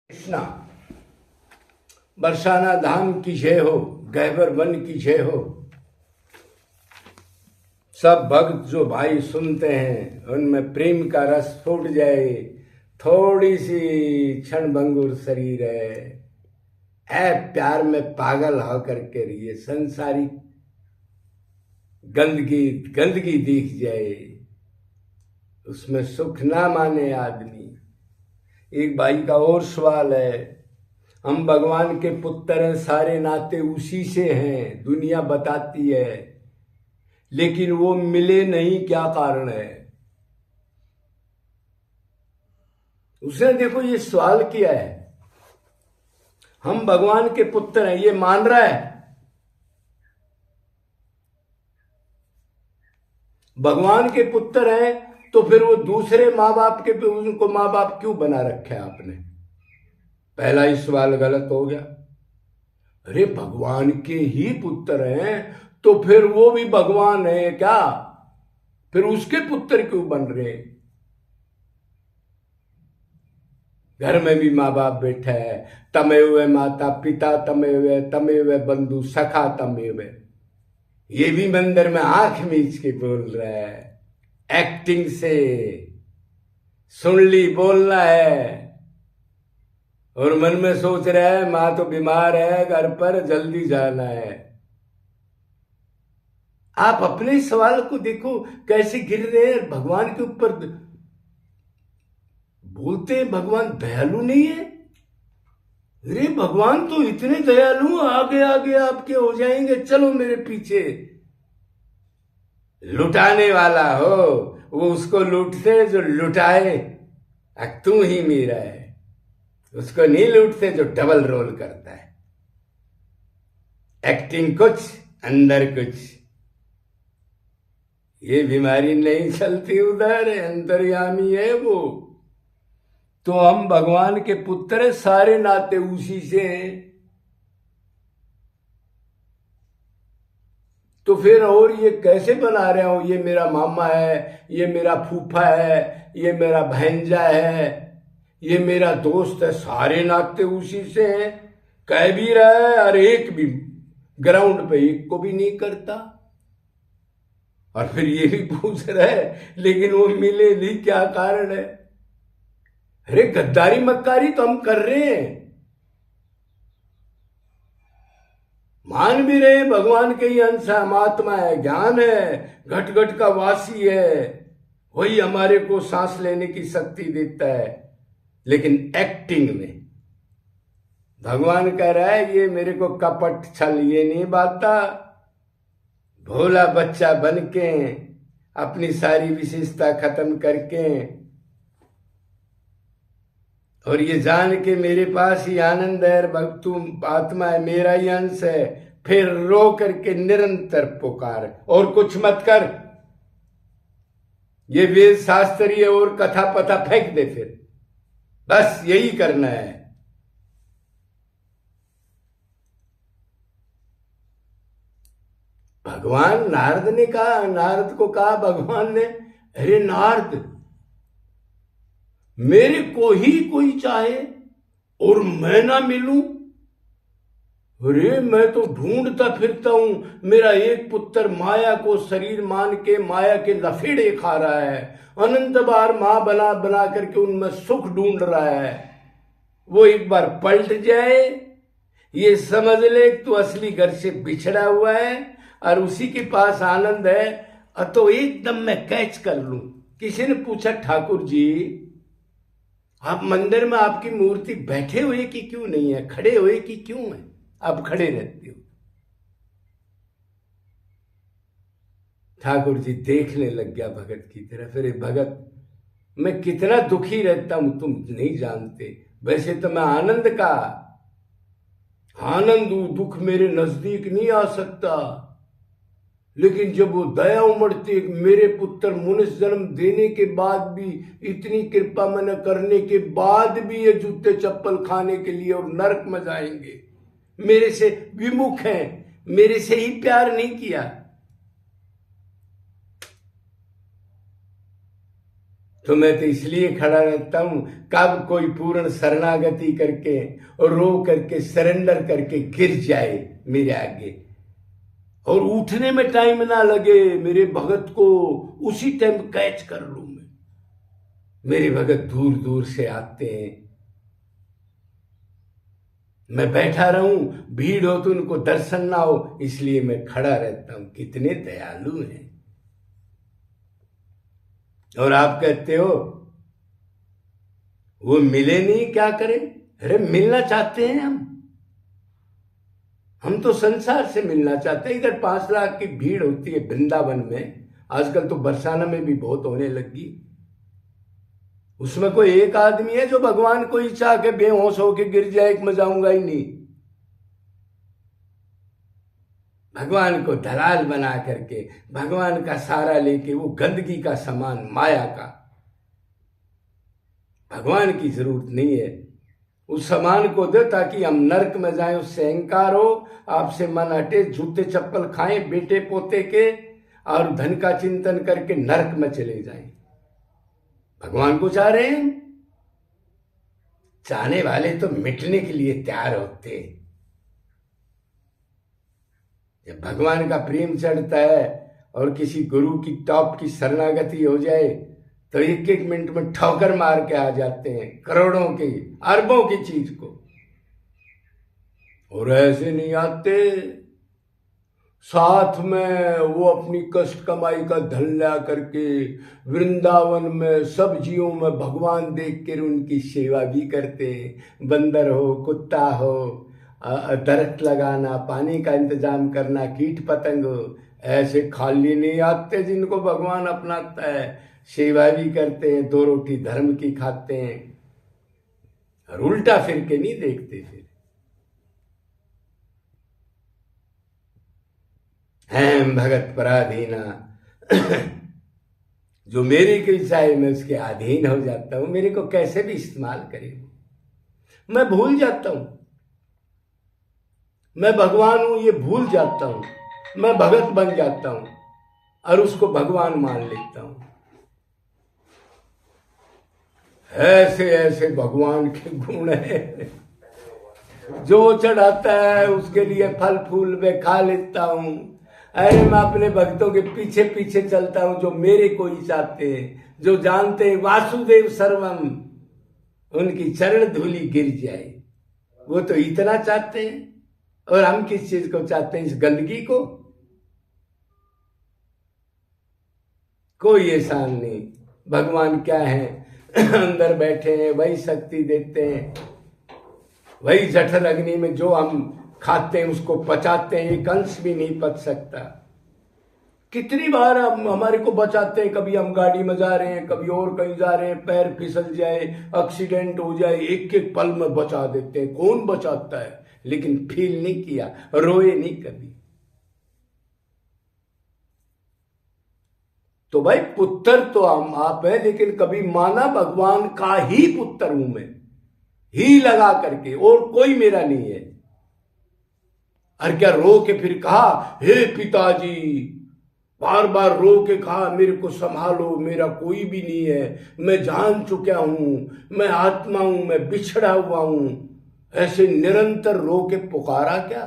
कृष्णा। बरसाना धाम की जय हो, गहबर वन की जय हो। सब भक्त जो भाई सुनते हैं उनमें प्रेम का रस फूट जाए। थोड़ी सी क्षण भंगुर शरीर है प्यार में पागल हो करके ये संसारी गंदगी गंदगी दिख जाए, उसमें सुख ना माने आदमी। एक भाई का और सवाल है, हम भगवान के पुत्र हैं, सारे नाते उसी से हैं, दुनिया बताती है, लेकिन वो मिले नहीं, क्या कारण है? उसने देखो ये सवाल किया है, हम भगवान के पुत्र हैं, ये मान रहा है। भगवान के पुत्र हैं तो फिर वो दूसरे माँ बाप के पे उनको माँ बाप क्यों बना रखे है आपने? पहला ही सवाल गलत हो गया। अरे भगवान के ही पुत्र हैं तो फिर वो भी भगवान है क्या? फिर उसके पुत्र क्यों बन रहे? घर में भी माँ बाप बैठा है, तमेव माता पिता तमेव तमेव बंधु सखा तमेव। ये भी मंदिर में आंख मीच के बोल रहा है, एक्टिंग से सुन ली बोलना है, और मन में सोच रहा है माँ तो बीमार है, घर पर जल्दी जाना है। आप अपने सवाल को देखो कैसे गिर रहे हैं भगवान के ऊपर। बोलते हैं भगवान दयालु नहीं है। अरे भगवान तो इतने दयालु, आगे आगे आपके हो जाएंगे, चलो मेरे पीछे। लुटाने वाला हो वो उसको लूटते जो लुटाए, तू ही मेरा है। उसको नहीं लूटते जो डबल रोल करता है, एक्टिंग कुछ अंदर कुछ। ये बीमारी नहीं चलती उधर, अंतर्यामी है वो। तो हम भगवान के पुत्र, सारे नाते उसी से हैं। तो फिर और ये कैसे बना रहे हो, ये मेरा मामा है, ये मेरा फूफा है, ये मेरा भैंजा है, ये मेरा दोस्त है, सारे नाते उसी से हैं। कह भी रहा है और एक भी ग्राउंड पे एक को भी नहीं करता। और फिर ये भी पूछ रहा है लेकिन वो मिले नहीं, क्या कारण है? अरे गद्दारी मक्कारी तो हम कर रहे हैं, मान भी रहे भगवान के ही अंश है, महात्मा है, ज्ञान है, घट घट का वासी है, वही हमारे को सांस लेने की शक्ति देता है। लेकिन एक्टिंग में भगवान कह रहा है ये मेरे को कपट छल ये नहीं बाता। भोला बच्चा बन के अपनी सारी विशेषता खत्म करके और ये जान के मेरे पास ही आनंद है, तू आत्मा है, मेरा ही अंश है, फिर रो करके निरंतर पुकार और कुछ मत कर। ये वेद शास्त्रीय और कथा पथा फेंक दे, फिर बस यही करना है। भगवान नारद ने कहा, नारद को कहा भगवान ने, अरे नारद मेरे को ही कोई चाहे और मैं ना मिलूं? अरे मैं तो ढूंढता फिरता हूं, मेरा एक पुत्र माया को शरीर मान के माया के लफेड़े खा रहा है, अनंत बार मां बना बना करके उनमें सुख ढूंढ रहा है। वो एक बार पलट जाए, ये समझ ले तो असली घर से बिछड़ा हुआ है और उसी के पास आनंद है, तो एकदम मैं कैच कर लूं। किसी ने पूछा ठाकुर जी आप मंदिर में आपकी मूर्ति बैठे हुए की क्यों नहीं है, खड़े हुए की क्यों है? आप खड़े रहते हो। ठाकुर जी देखने लग गया भगत की तरफ। अरे भगत मैं कितना दुखी रहता हूं तुम नहीं जानते। वैसे तो मैं आनंद का आनंद हूं, दुख मेरे नजदीक नहीं आ सकता, लेकिन जब वो दया उमड़ती, मेरे पुत्र मनुष्य जन्म देने के बाद भी, इतनी कृपा मैंने करने के बाद भी ये जूते चप्पल खाने के लिए और नरक में जाएंगे, मेरे से विमुख हैं, मेरे से ही प्यार नहीं किया। तो मैं तो इसलिए खड़ा रहता हूं कब कोई पूर्ण शरणागति करके और रो करके सरेंडर करके गिर जाए मेरे आगे और उठने में टाइम ना लगे, मेरे भगत को उसी टाइम कैच कर लूं मैं। मेरे भगत दूर दूर से आते हैं, मैं बैठा रहूं, भीड़ हो तो उनको दर्शन ना हो, इसलिए मैं खड़ा रहता हूं। कितने दयालु हैं। और आप कहते हो वो मिले नहीं, क्या करें? अरे मिलना चाहते हैं हम तो संसार से मिलना चाहते हैं। इधर 5 लाख की भीड़ होती है वृंदावन में, आजकल तो बरसाना में भी बहुत होने लगी। उसमें कोई एक आदमी है जो भगवान को इच्छा के बेहोश होके गिर जाए कि मैं जाऊंगा ही नहीं। भगवान को दलाल बना करके, भगवान का सहारा लेके, वो गंदगी का सामान माया का, भगवान की जरूरत नहीं है। उस सामान को दे ताकि हम नरक में जाएं, उससे अहंकार हो, आपसे मन हटे, जूते चप्पल खाएं बेटे पोते के और धन का चिंतन करके नरक में चले जाएं। भगवान को चाह रहे हैं? चाहने वाले तो मिटने के लिए तैयार होते हैं। जब भगवान का प्रेम चढ़ता है और किसी गुरु की टॉप की शरणागति हो जाए तो 1-1 मिनट में ठोकर मार के आ जाते हैं करोड़ों की अरबों की चीज को। और ऐसे नहीं आते, साथ में वो अपनी कष्ट कमाई का धन ला करके वृंदावन में सब जीवों में भगवान देख कर उनकी सेवा भी करते हैं। बंदर हो, कुत्ता हो, दरख्त लगाना, पानी का इंतजाम करना, कीट पतंग हो, ऐसे खाली नहीं आते जिनको भगवान अपनाता है। सेवा भी करते हैं, 2 रोटी धर्म की खाते हैं और उल्टा फिर के नहीं देखते। फिर हैं भगत पराधीना जो मेरी की इच्छा है मैं उसके अधीन हो जाता हूं। मेरे को कैसे भी इस्तेमाल करे, मैं भूल जाता हूं मैं भगवान हूं, ये भूल जाता हूं। मैं भगत बन जाता हूं और उसको भगवान मान लेता हूं। ऐसे ऐसे भगवान के गुण हैं, जो चढ़ाता है उसके लिए फल फूल मैं खा लेता हूं। अरे मैं अपने भक्तों के पीछे पीछे चलता हूं जो मेरे को ही चाहते हैं, जो जानते हैं वासुदेव सर्वम, उनकी चरण धूलि गिर जाए। वो तो इतना चाहते हैं और हम किस चीज को चाहते हैं? इस गंदगी को। कोई एहसान नहीं। भगवान क्या है? अंदर बैठे हैं, वही शक्ति देते हैं, वही जठर अग्नि में जो हम खाते हैं उसको पचाते हैं, एक अंश भी नहीं पच सकता। कितनी बार हम हमारे को बचाते हैं, कभी हम गाड़ी में जा रहे हैं, कभी और कहीं जा रहे हैं, पैर फिसल जाए, एक्सीडेंट हो जाए, एक एक पल में बचा देते हैं। कौन बचाता है? लेकिन फील नहीं किया, रोए नहीं कभी। तो भाई पुत्र तो हम आप है, लेकिन कभी माना भगवान का ही पुत्र हूं मैं, ही लगा करके, और कोई मेरा नहीं है। और क्या रो के फिर कहा, हे पिताजी, बार बार रो के कहा मेरे को संभालो, मेरा कोई भी नहीं है, मैं जान चुका हूं, मैं आत्मा हूं, मैं बिछड़ा हुआ हूं। ऐसे निरंतर रो के पुकारा क्या?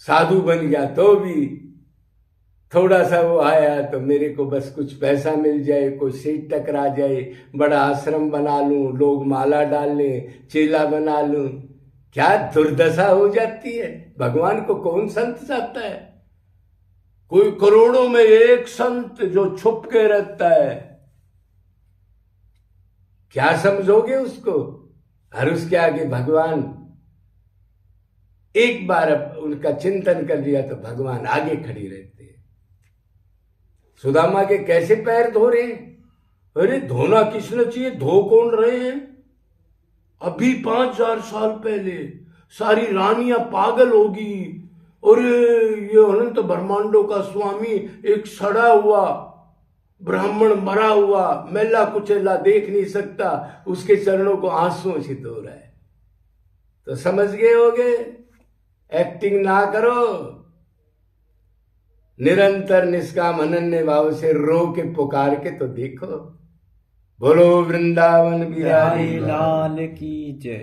साधु बन गया तो भी थोड़ा सा वो आया तो मेरे को बस कुछ पैसा मिल जाए, कोई सीट टकरा जाए, बड़ा आश्रम बना लूं, लोग माला डाल लें, चेला बना लूं। क्या दुर्दशा हो जाती है। भगवान को कौन संत चाहता है? कोई करोड़ों में एक संत जो छुप के रहता है, क्या समझोगे उसको? और उसके आगे भगवान, एक बार उनका चिंतन कर लिया तो भगवान आगे खड़ी रहते हैं। सुदामा के कैसे पैर धो रहे हैं? अरे धोना किसने चाहिए, धो कौन रहे हैं? अभी 5000 साल पहले सारी रानियां पागल होगी और ये अनंत ब्रह्मांडों का स्वामी एक सड़ा हुआ ब्राह्मण मरा हुआ मैला कुचेला देख नहीं सकता, उसके चरणों को आंसुओं से धो रहा है। तो समझ गए होगे, एक्टिंग ना करो। निरंतर निष्काम अनन्य भाव से रो के पुकार के तो देखो। बोलो वृंदावन बिहारी बिहारी लाल की जय।